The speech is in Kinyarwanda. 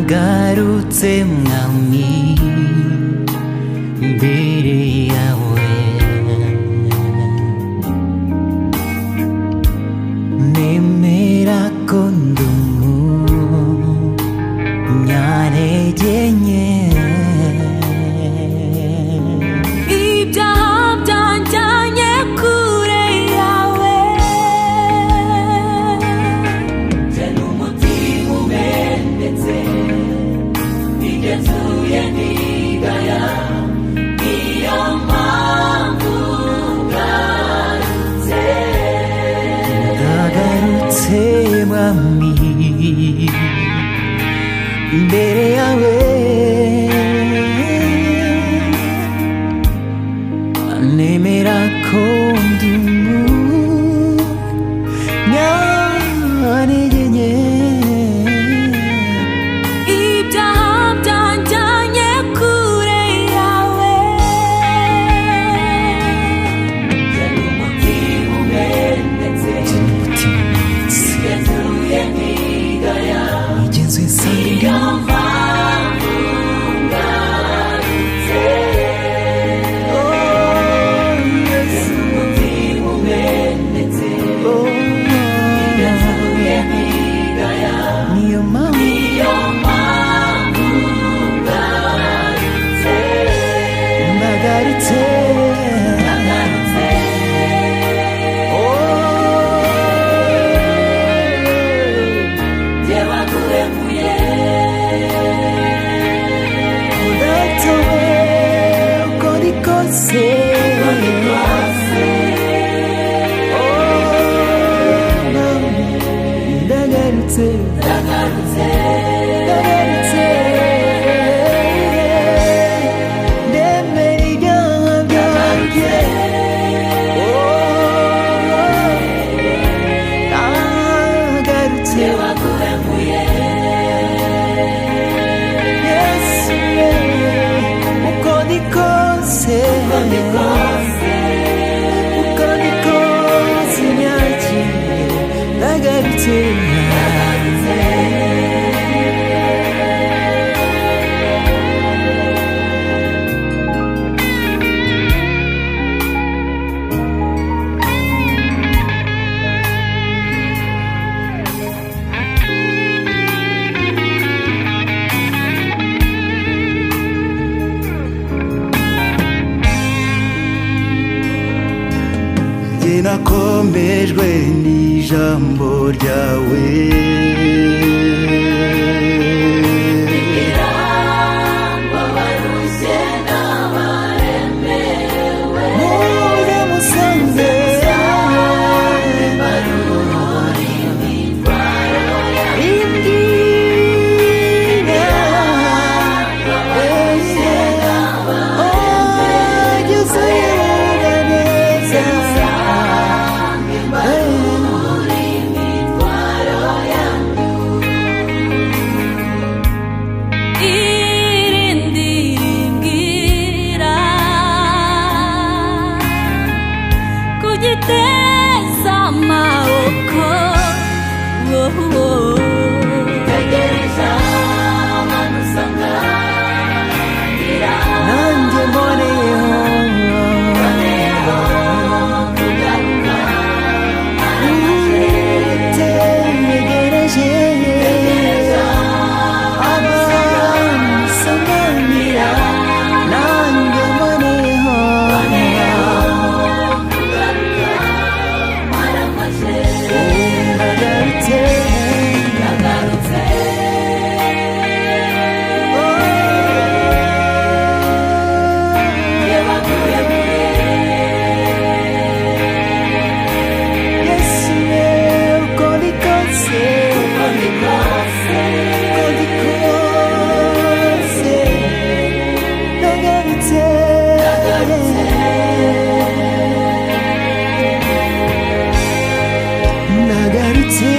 nagarutse mwami imbere yawe, nemera ko ndi umunyantege nke. ibyaha byanjyanye kure yawe, nje n'umutima umenetse, nigezuye ntigaya, niyo mpamvu ngarutse. Ndagarutse mwami imbere yawe, nemera ko ndi umunyantege nke. ibyaha byanjyanye kure yawe, nje n'umutima umenetse, nigezuye ntigaya, nigenzuye nsanga mpamvu ngarutse. Nje n'umutima umenetse, nigezuye ntigaya, niyo mpamvu ngarutse. Ndagarutse, jyewaguhemuye, udatowe uko ndi kose, ndagarutse, ndemera ibyaha byanjye, ndagarutse. Yesu, uko ndi kose, uko ndi kose nyakire, ndagarutse. Jye nakombejwe n'ijambo ryawe, muze musange imbwira, ageze yera neza, irindi rimbwira kugiteza amaboko, tegereza abantu usanganira, nanjye mboneyeho kugaruka utegereje abamusanganira, nanjye mboneyeho ndagarutse, Yesu, uko ndi kose, uko ndi kose, ndagarutse, ndagarutse.